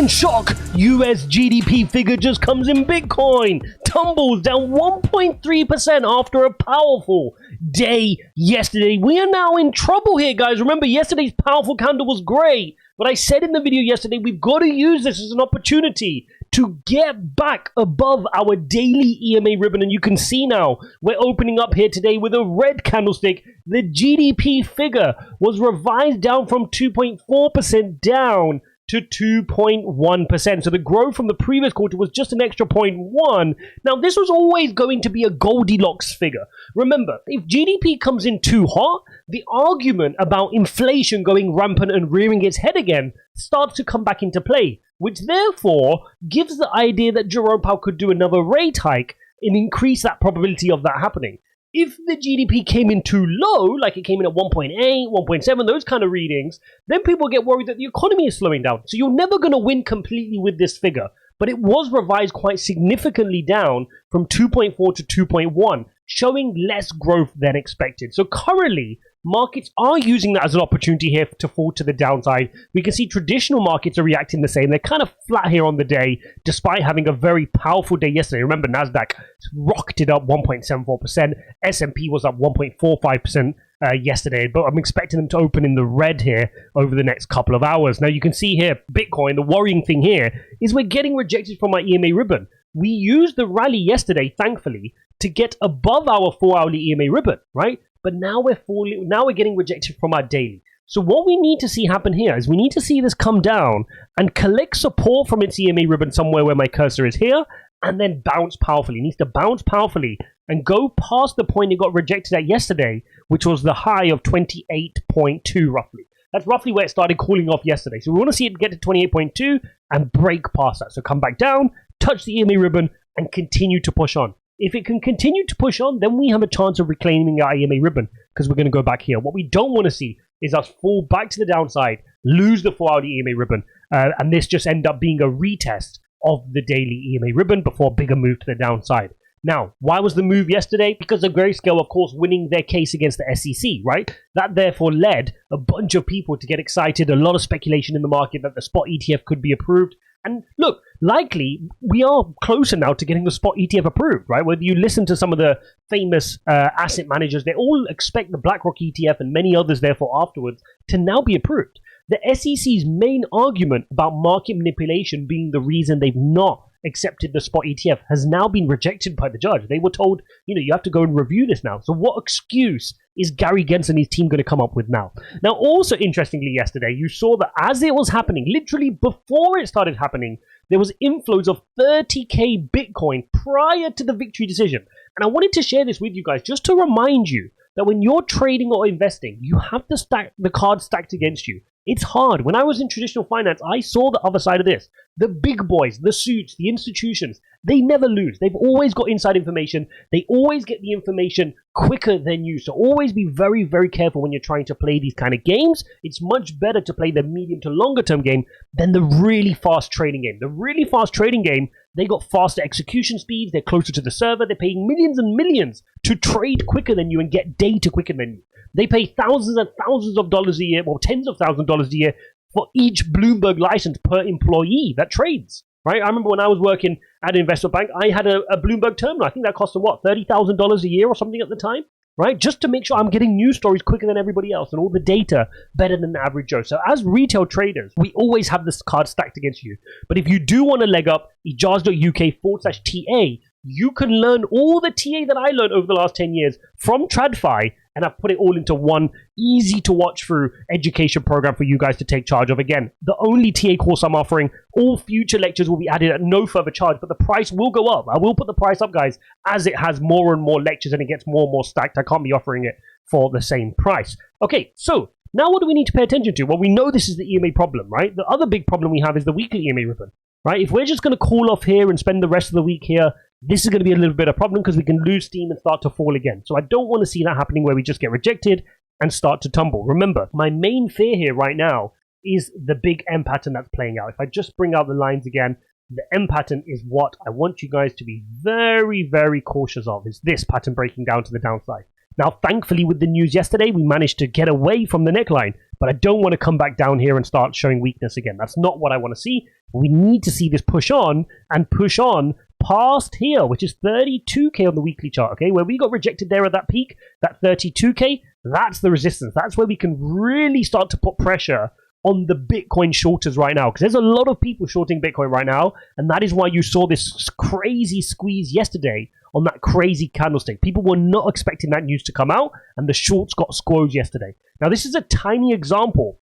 Headline shock! US GDP figure just comes in Bitcoin. Tumbles down 1.3% after a powerful day yesterday. We are now in trouble here, guys. Remember, yesterday's powerful candle was great. But I said in the video yesterday, we've got to use this as an opportunity to get back above our daily EMA ribbon. And you can see now, we're opening up here today with a red candlestick. The GDP figure was revised down from 2.4% down to 2.1%. So the growth from the previous quarter was just an extra 0.1. Now, this was always going to be a Goldilocks figure. Remember, if GDP comes in too hot, the argument about inflation going rampant and rearing its head again starts to come back into play, which therefore gives the idea that Jerome Powell could do another rate hike and increase that probability of that happening. If the GDP came in too low, like it came in at 1.8, 1.7, those kind of readings, then people get worried that the economy is slowing down. So you're never going to win completely with this figure. But it was revised quite significantly down from 2.4 to 2.1, showing less growth than expected. So currently, markets are using that as an opportunity here to fall to the downside. We can see traditional markets are reacting the same. They're kind of flat here on the day, despite having a very powerful day yesterday. Remember, NASDAQ rocketed up 1.74%. S&P was up 1.45% yesterday, but I'm expecting them to open in the red here over the next couple of hours. Now, you can see here, Bitcoin, the worrying thing here is we're getting rejected from our EMA ribbon. We used the rally yesterday, thankfully, to get above our 4-hourly EMA ribbon, right? But now we're getting rejected from our daily. So what we need to see happen here is we need to see this come down and collect support from its EMA ribbon somewhere where my cursor is here, and then bounce powerfully. It needs to bounce powerfully and go past the point it got rejected at yesterday, which was the high of 28.2 roughly. That's roughly where it started cooling off yesterday. So we want to see it get to 28.2 and break past that. So come back down, touch the EMA ribbon, and continue to push on. If it can continue to push on, then we have a chance of reclaiming our EMA ribbon because we're going to go back here. What we don't want to see is us fall back to the downside, lose the 4-hourly EMA ribbon, and this just end up being a retest of the daily EMA ribbon before a bigger move to the downside. Now, why was the move yesterday? Because of Grayscale, of course, winning their case against the SEC, right? That therefore led a bunch of people to get excited, a lot of speculation in the market that the spot ETF could be approved. And look, likely, we are closer now to getting the spot ETF approved, right? Whether you listen to some of the famous asset managers, they all expect the BlackRock ETF and many others, therefore, afterwards, to now be approved. The SEC's main argument about market manipulation being the reason they've not accepted the spot ETF has now been rejected by the judge. They were told, you have to go and review this now. So what excuse is Gary Gensler and his team going to come up with now? Now, also interestingly yesterday, you saw that as it was happening, literally before it started happening, there was inflows of 30k Bitcoin prior to the victory decision. And I wanted to share this with you guys just to remind you that when you're trading or investing, you have the cards stacked against you. It's hard. When I was in traditional finance, I saw the other side of this. The big boys, the suits, the institutions, they never lose. They've always got inside information. They always get the information quicker than you. So always be very, very careful when you're trying to play these kind of games. It's much better to play the medium to longer term game than the really fast trading game. The really fast trading game, they got faster execution speeds. They're closer to the server. They're paying millions and millions to trade quicker than you and get data quicker than you. They pay thousands and thousands of dollars a year, or tens of thousands of dollars a year for each Bloomberg license per employee that trades, right? I remember when I was working at an investment bank, I had a Bloomberg terminal. I think that cost them, $30,000 a year or something at the time, right? Just to make sure I'm getting news stories quicker than everybody else and all the data better than the average Joe. So as retail traders, we always have this card stacked against you. But if you do want to leg up, ijaz.uk/TA, you can learn all the TA that I learned over the last 10 years from TradFi, and I've put it all into one easy to watch through education program for you guys to take charge of. Again, the only TA course I'm offering. All future lectures will be added at no further charge, but the price will go up. I will put the price up, guys, as it has more and more lectures and it gets more and more stacked. I can't be offering it for the same price. Okay, so now what do we need to pay attention to? Well, we know this is the EMA problem, right? The other big problem we have is the weekly EMA ribbon, right? If we're just going to cool off here and spend the rest of the week here, this is going to be a little bit of a problem because we can lose steam and start to fall again. So I don't want to see that happening where we just get rejected and start to tumble. Remember, my main fear here right now is the big M pattern that's playing out. If I just bring out the lines again, the M pattern is what I want you guys to be very, very cautious of, is this pattern breaking down to the downside. Now, thankfully, with the news yesterday, we managed to get away from the neckline. but I don't want to come back down here and start showing weakness again. That's not what I want to see. We need to see this push on and push on past here, which is 32k on the weekly chart, okay? Where we got rejected there at that peak, that 32k, that's the resistance. That's where we can really start to put pressure on the Bitcoin shorters right now, because there's a lot of people shorting Bitcoin right now, and that is why you saw this crazy squeeze yesterday on that crazy candlestick. People were not expecting that news to come out, and the shorts got squoze yesterday. Now, this is a tiny example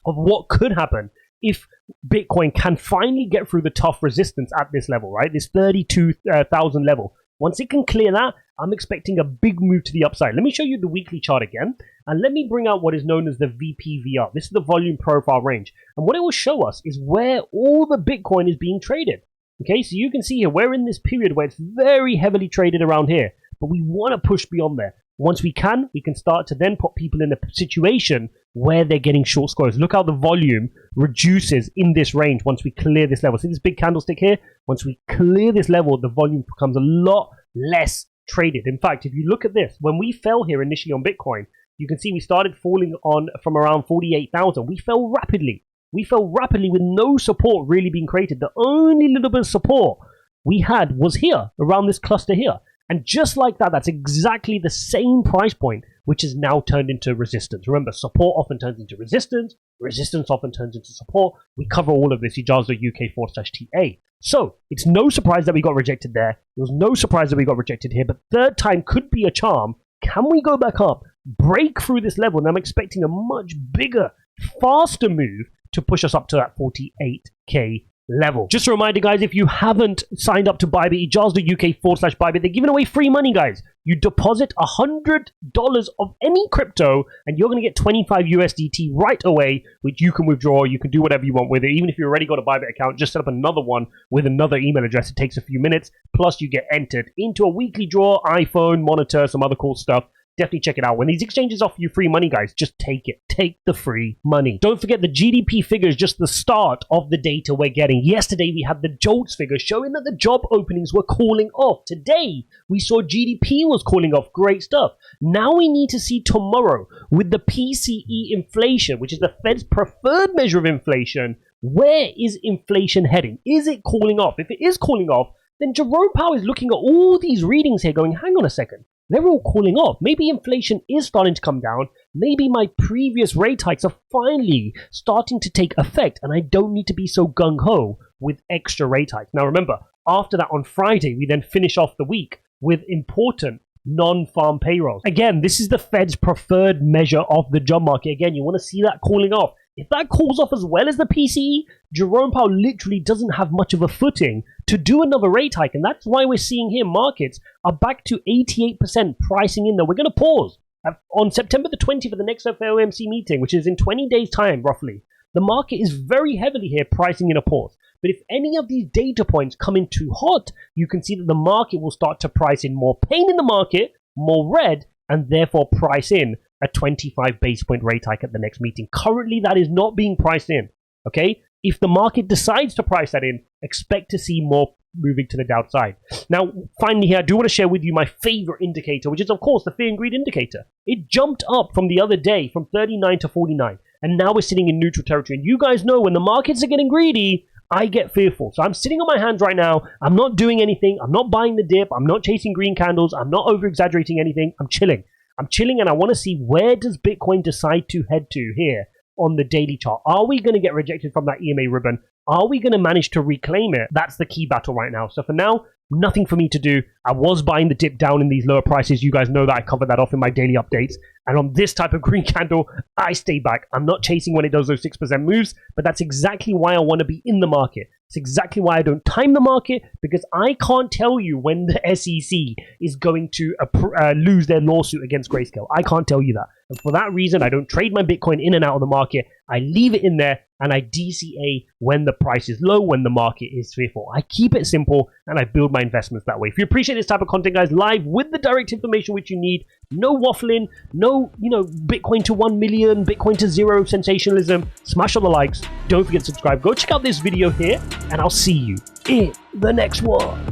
of what could happen if Bitcoin can finally get through the tough resistance at this level, right? This 32,000 level. Once it can clear that, I'm expecting a big move to the upside. Let me show you the weekly chart again, and let me bring out what is known as the VPVR. This is the volume profile range, and what it will show us is where all the Bitcoin is being traded. Okay, so you can see here, we're in this period where it's very heavily traded around here, but we want to push beyond there. Once we can start to then put people in a situation where they're getting short scores. Look how the volume reduces in this range once we clear this level. See this big candlestick here? Once we clear this level, the volume becomes a lot less traded. In fact, if you look at this, when we fell here initially on Bitcoin, you can see we started falling on from around 48,000. We fell rapidly. We fell rapidly with no support really being created. The only little bit of support we had was here, around this cluster here. And just like that, that's exactly the same price point, which is now turned into resistance. Remember, support often turns into resistance. Resistance often turns into support. We cover all of this, Ijaz.uk/TA. So, it's no surprise that we got rejected there. It was no surprise that we got rejected here, but third time could be a charm. Can we go back up, break through this level? And I'm expecting a much bigger, faster move to push us up to that 48k level. Just a reminder, guys, if you haven't signed up to Bybit, Ijaz.uk/Bybit, they're giving away free money, guys. You deposit $100 of any crypto, and you're going to get 25 USDT right away, which you can withdraw. You can do whatever you want with it. Even if you've already got a Bybit account, just set up another one with another email address. It takes a few minutes. Plus, you get entered into a weekly draw, iPhone, monitor, some other cool stuff. Definitely check it out. When these exchanges offer you free money, guys, just take it. Take the free money. Don't forget the GDP figure is just the start of the data we're getting. Yesterday, we had the JOLTS figure showing that the job openings were cooling off. Today, we saw GDP was cooling off. Great stuff. Now we need to see tomorrow with the PCE inflation, which is the Fed's preferred measure of inflation. Where is inflation heading? Is it cooling off? If it is cooling off, then Jerome Powell is looking at all these readings here going, hang on a second. They're all cooling off. Maybe inflation is starting to come down. Maybe my previous rate hikes are finally starting to take effect, and I don't need to be so gung-ho with extra rate hikes. Now remember, after that on Friday, we then finish off the week with important non-farm payrolls. Again, this is the Fed's preferred measure of the job market. Again, you want to see that cooling off. If that cools off as well as the PCE, Jerome Powell literally doesn't have much of a footing to do another rate hike. And that's why we're seeing here markets are back to 88% pricing in there. We're going to pause. On September the 20th for the next FOMC meeting, which is in 20 days' time, roughly, the market is very heavily here pricing in a pause. But if any of these data points come in too hot, you can see that the market will start to price in more pain in the market, more red, and therefore price in a 25 base point rate hike at the next meeting. Currently, that is not being priced in, okay? If the market decides to price that in, expect to see more moving to the downside. Now, finally here, I do want to share with you my favorite indicator, which is, of course, the fear and greed indicator. It jumped up from the other day from 39 to 49, and now we're sitting in neutral territory. And you guys know when the markets are getting greedy, I get fearful. So I'm sitting on my hands right now. I'm not doing anything. I'm not buying the dip. I'm not chasing green candles. I'm not over-exaggerating anything. I'm chilling. And I want to see, where does Bitcoin decide to head to here on the daily chart? Are we going to get rejected from that EMA ribbon? Are we going to manage to reclaim it? That's the key battle right now. So for now, nothing for me to do. I was buying the dip down in these lower prices. You guys know that I covered that off in my daily updates. And on this type of green candle, I stay back. I'm not chasing when it does those 6% moves, but that's exactly why I want to be in the market. It's exactly why I don't time the market, because I can't tell you when the SEC is going to lose their lawsuit against Grayscale. I can't tell you that. And for that reason, I don't trade my Bitcoin in and out of the market. I leave it in there and I DCA when the price is low, when the market is fearful. I keep it simple and I build my investments that way. If you appreciate this type of content, guys, live with the direct information which you need, no waffling, no, Bitcoin to 1 million, Bitcoin to 0 sensationalism, smash all the likes. Don't forget to subscribe. Go check out this video here and I'll see you in the next one.